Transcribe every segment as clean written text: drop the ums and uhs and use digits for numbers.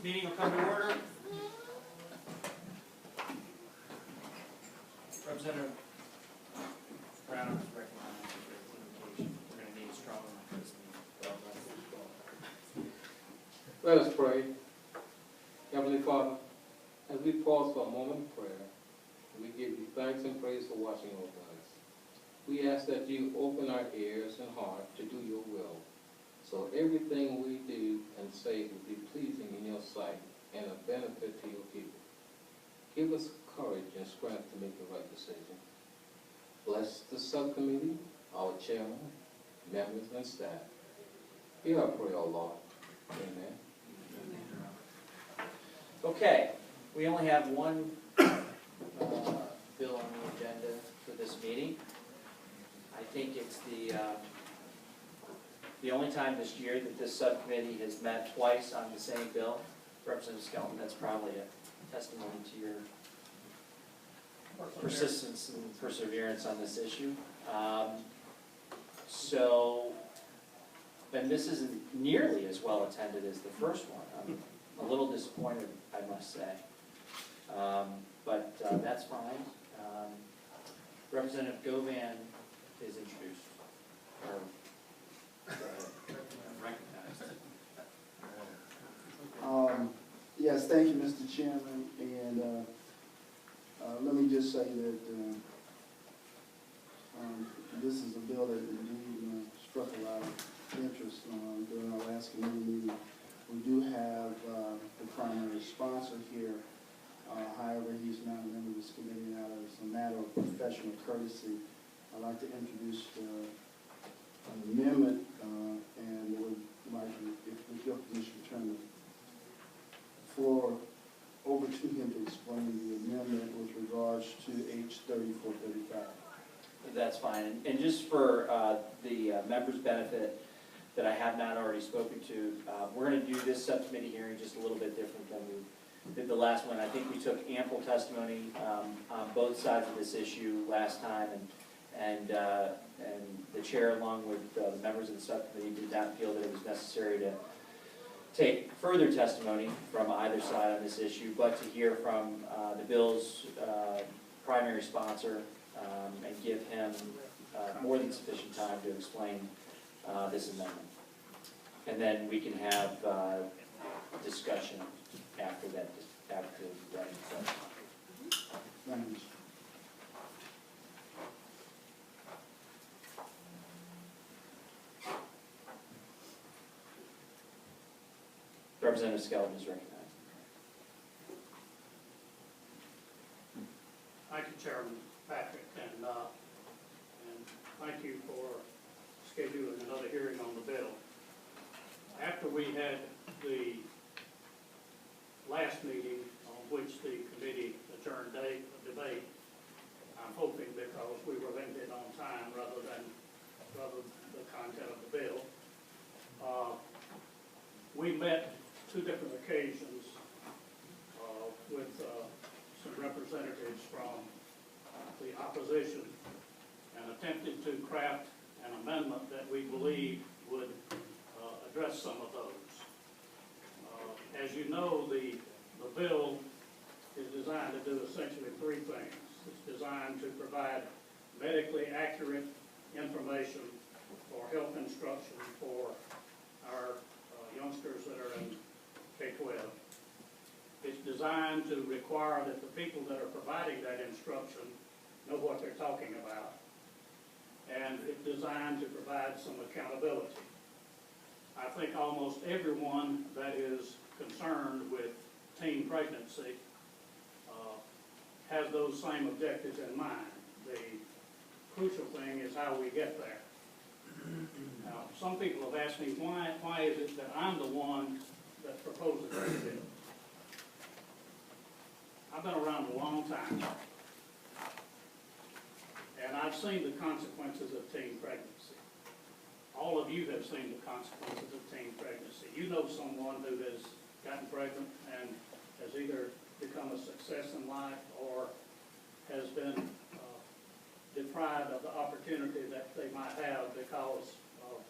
Meeting will come to order. Representative Brown is recognized for communication. We're going to need a strong one for this meeting. Let us pray. Heavenly Father, as we pause for a moment of prayer, we give you thanks and praise for watching over us. We ask that you open our ears and heart to do your will, so everything we do and say will be pleasing in your sight and a benefit to your people. Give us courage and strength to make the right decision. Bless the subcommittee, our chairman, members, and staff. Hear our prayer, O Lord. Amen. Okay, we only have one bill on the agenda for this meeting. I think it's the only time this year that this subcommittee has met twice on the same bill. Representative Skelton, that's probably a testimony to your persistence and perseverance on this issue. And this isn't nearly as well attended as the first one. I'm a little disappointed, I must say. But that's fine. Representative Govan is introduced. Recognized. Yes, thank you, Mr. Chairman, and let me just say that this is a bill that indeed struck a lot of interest during our last committee meeting. We do have the primary sponsor here. However, he's not a member of this committee now. As a matter of professional courtesy, I'd like to introduce an amendment, and would like, if with your permission, turn the floor over to him to explain the amendment with regards to H 3435. That's fine. And just for the members' benefit that I have not already spoken to, we're going to do this subcommittee hearing just a little bit different than we did the last one. I think we took ample testimony on both sides of this issue last time, and the chair, along with the members of the subcommittee, did not feel that it was necessary to take further testimony from either side on this issue, but to hear from the bill's primary sponsor and give him more than sufficient time to explain this amendment. And then we can have discussion after that. Thank you. Representative Skelton is recognized. Thank you, Chairman Patrick, and thank you for scheduling another hearing on the bill. After we had the last meeting on which the committee adjourned debate, I'm hoping because we were limited on time rather than the content of the bill, we met two different occasions with some representatives from the opposition and attempted to craft an amendment that we believe would address some of those. As you know, the bill is designed to do essentially three things. It's designed to provide medically accurate information for health instruction for our youngsters that are in K-12. It's designed to require that the people that are providing that instruction know what they're talking about. And it's designed to provide some accountability. I think almost everyone that is concerned with teen pregnancy has those same objectives in mind. The crucial thing is how we get there. Now, some people have asked me, why is it that I'm the one that proposes this bill? I've been around a long time, and I've seen the consequences of teen pregnancy. All of you have seen the consequences of teen pregnancy. You know someone who has gotten pregnant and has either become a success in life or has been deprived of the opportunity that they might have because of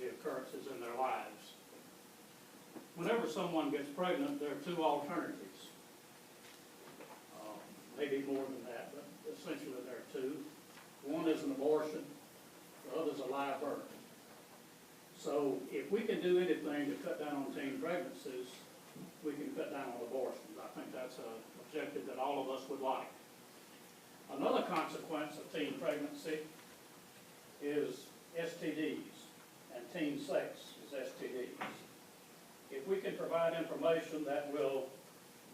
the occurrences in their lives. whenever someone gets pregnant, there are two alternatives. Maybe more than that, but essentially there are two. One is an abortion, the other is a live birth. So if we can do anything to cut down on teen pregnancies, we can cut down on abortions. I think that's an objective that all of us would like. Another consequence of teen pregnancy is STDs, and teen sex is STDs. If we can provide information that will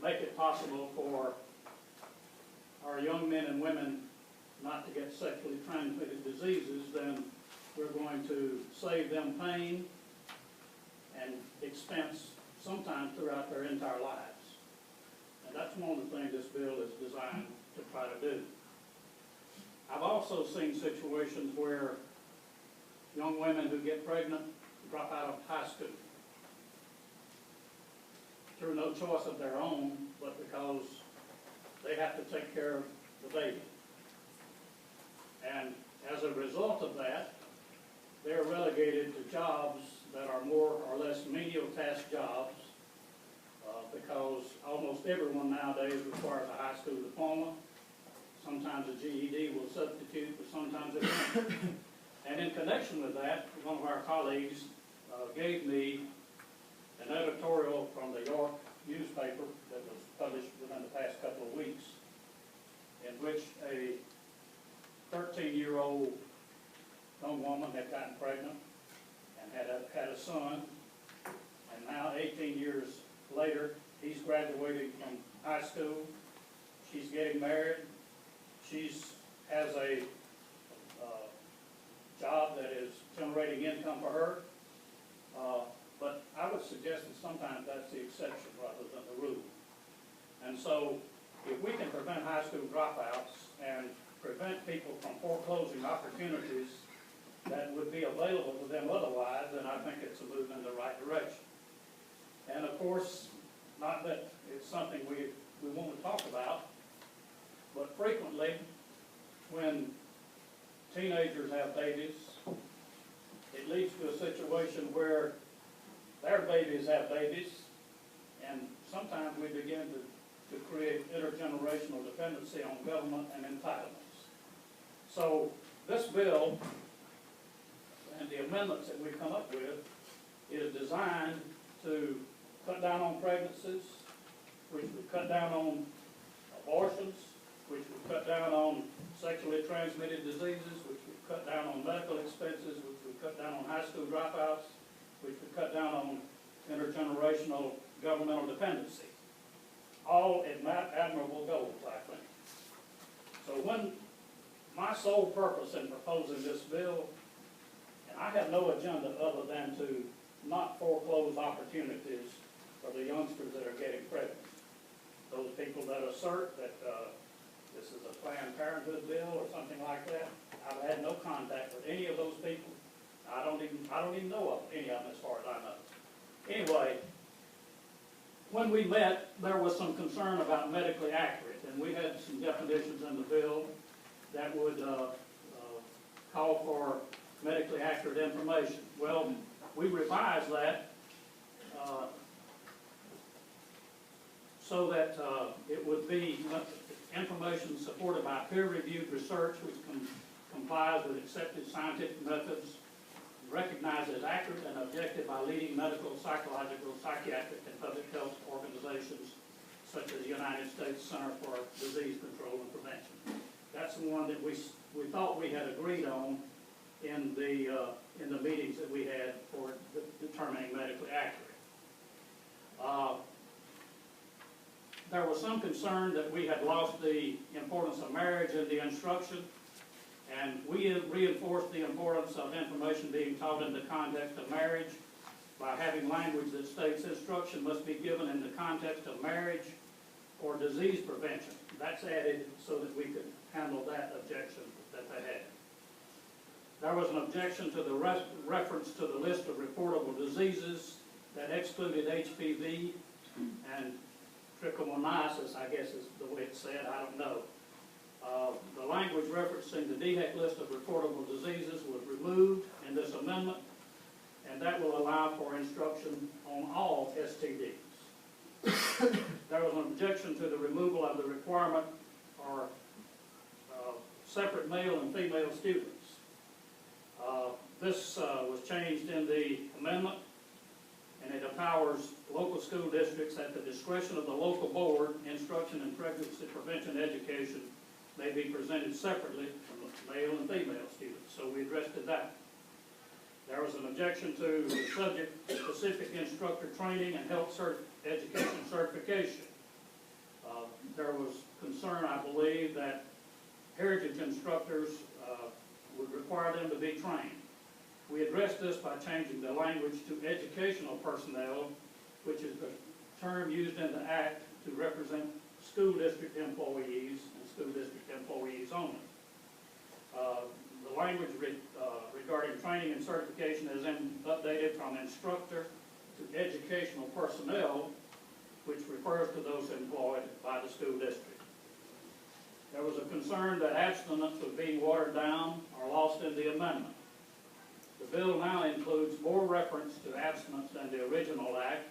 make it possible for our young men and women not to get sexually transmitted diseases, then we're going to save them pain and expense sometimes throughout their entire lives. And that's one of the things this bill is designed to try to do. I've also seen situations where young women who get pregnant drop out of high school through no choice of their own, but because they have to take care of the baby. And as a result of that, they're relegated to jobs that are more or less menial task jobs, because almost everyone nowadays requires a high school diploma. Sometimes a GED will substitute, but sometimes it won't. And in connection with that, one of our colleagues gave me an editorial from the York newspaper that was published within the past couple of weeks, in which a 13-year-old young woman had gotten pregnant and had a son, and now 18 years later, he's graduating from high school, she's getting married, she has a job that is generating income for her, but I would suggest that sometimes that's the exception rather than the rule. And so if we can prevent high school dropouts and prevent people from foreclosing opportunities that would be available to them otherwise, then I think it's a move in the right direction. And of course, not that it's something we want to talk about, but frequently when teenagers have babies, it leads to a situation where their babies have babies, and sometimes we begin to create intergenerational dependency on government and entitlements. So this bill and the amendments that we come up with is designed to cut down on pregnancies, which would cut down on abortions, which would cut down on sexually transmitted diseases, which would cut down on medical expenses, which would cut down on high school dropouts, which would cut down on intergenerational governmental dependency. All admirable goals, I think. So when my sole purpose in proposing this bill, and I have no agenda other than to not foreclose opportunities for the youngsters that are getting pregnant. Those people that assert that this is a Planned Parenthood bill or something like that, I've had no contact with any of those people. I don't even know of any of them as far as I know. Anyway, when we met, there was some concern about medically accurate, and we had some definitions in the bill that would call for medically accurate information. Well, we revised that so that it would be information supported by peer-reviewed research, which complies with accepted scientific methods, recognized as accurate and objective by leading medical, psychological, psychiatric, and public health organizations such as the United States Center for Disease Control and Prevention. That's the one that we thought we had agreed on in the meetings that we had for determining medically accurate. There was some concern that we had lost the importance of marriage in the instruction, and we reinforced the importance of information being taught in the context of marriage by having language that states instruction must be given in the context of marriage or disease prevention. That's added so that we could handle that objection that they had. There was an objection to the reference to the list of reportable diseases that excluded HPV and trichomoniasis, I guess is the way it's said, I don't know. The language referencing the DHEC list of reportable diseases was removed in this amendment, and that will allow for instruction on all STDs. There was an objection to the removal of the requirement for separate male and female students. This was changed in the amendment, and it empowers local school districts at the discretion of the local board. Instruction in pregnancy prevention education may be presented separately from male and female students, so we addressed that. There was an objection to the subject-specific instructor training and health education certification. There was concern, I believe, that heritage instructors would require them to be trained. We addressed this by changing the language to educational personnel, which is the term used in the Act to represent school district employees and school district employees only. The language regarding training and certification is updated from instructor to educational personnel, which refers to those employed by the school district. There was a concern that abstinence was being watered down or lost in the amendment. The bill now includes more reference to abstinence than the original act,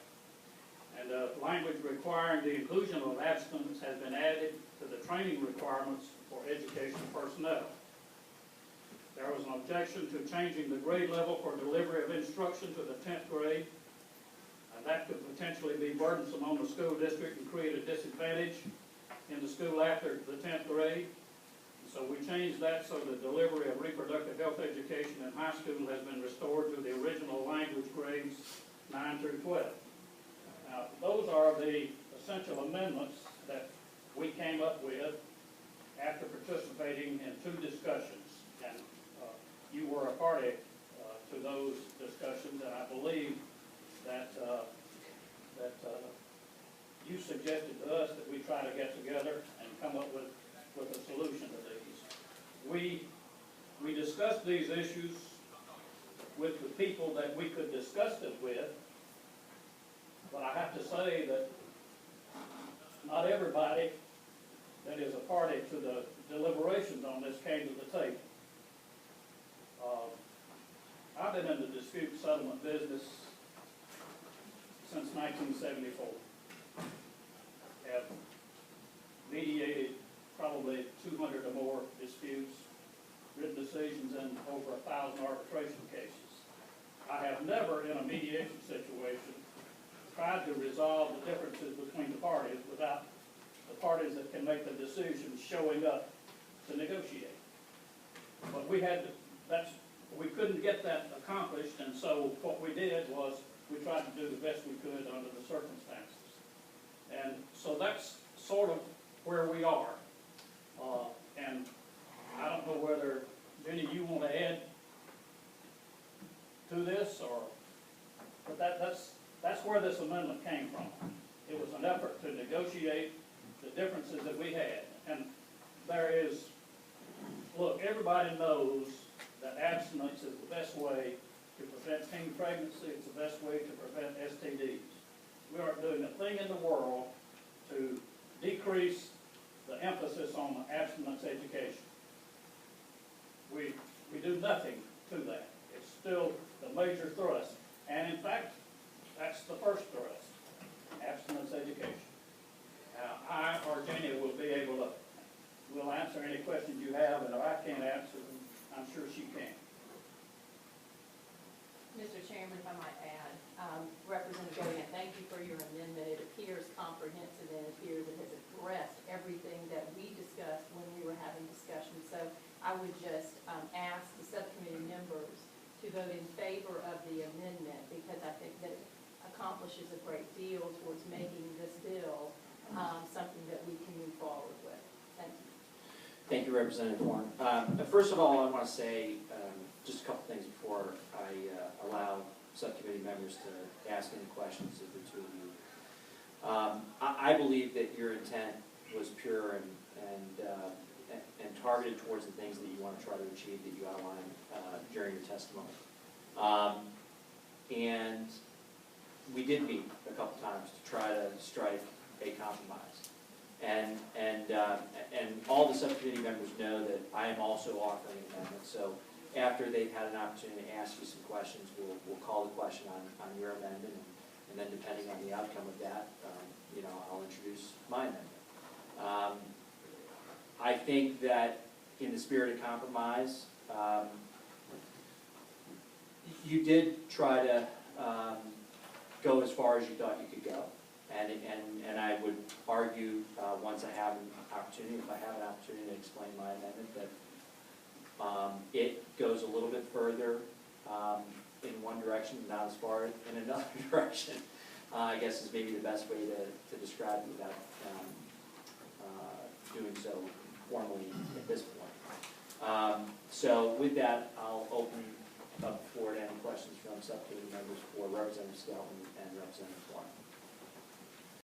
and the language requiring the inclusion of abstinence has been added to the training requirements for education personnel. There was an objection to changing the grade level for delivery of instruction to the 10th grade, and that could potentially be burdensome on the school district and create a disadvantage in the school after the 10th grade. So we changed that so the delivery of reproductive health education in high school has been restored to the original language grades 9 through 12. Now, those are the essential amendments that we came up with after participating in 2 discussions. And you were a party to those discussions, and I believe that you suggested to us that we try to get together and come up with a solution to these. We discussed these issues with the people that we could discuss it with, but I have to say that not everybody that is a party to the deliberations on this came to the table. I've been in the dispute settlement business since 1974. Have mediated probably 200 or more disputes, written decisions in over 1,000 arbitration cases. I have never, in a mediation situation, tried to resolve the differences between the parties without the parties that can make the decision showing up to negotiate. But we couldn't get that accomplished, and so what we did was we tried to do the best we could under the circumstances. And so that's sort of where we are. And I don't know whether, Jenny, you want to add to this, but that's where this amendment came from. It was an effort to negotiate the differences that we had. And there is, look, everybody knows that abstinence is the best way to prevent teen pregnancy. It's the best way to prevent STDs. We aren't doing a thing in the world to decrease the emphasis on abstinence education. We do nothing to that. It's still the major thrust. And in fact, that's the first thrust, abstinence education. I or Jenny will be able to, we'll answer any questions you have, and if I can't answer them, I'm sure she can. Mr. Chairman, if I might add, Representative Gillian, thank you for your amendment. It appears comprehensive and it appears it has addressed everything that we discussed when we were having discussions. So I would just ask the subcommittee members to vote in favor of the amendment, because I think that it accomplishes a great deal towards making this bill something that we can move forward with. Thank you. Thank you, Representative Warren. First of all, I want to say just a couple things before I allow subcommittee members to ask any questions of the two of you. I believe that your intent was pure and targeted towards the things that you want to try to achieve that you outlined during your testimony. And we did meet a couple times to try to strike a compromise. And all the subcommittee members know that I am also offering an amendment. So after they've had an opportunity to ask you some questions, we'll call the question on your amendment, and then depending on the outcome of that, you know, I'll introduce my amendment. I think that in the spirit of compromise, you did try to go as far as you thought you could go. And I would argue, once I have an opportunity, if I have an opportunity to explain my amendment, that it goes a little bit further in one direction, not as far in another direction, I guess is maybe the best way to describe it without doing so formally at this point. So with that, I'll open up for any questions from subcommittee members for Representative Skelton and Representative Warren.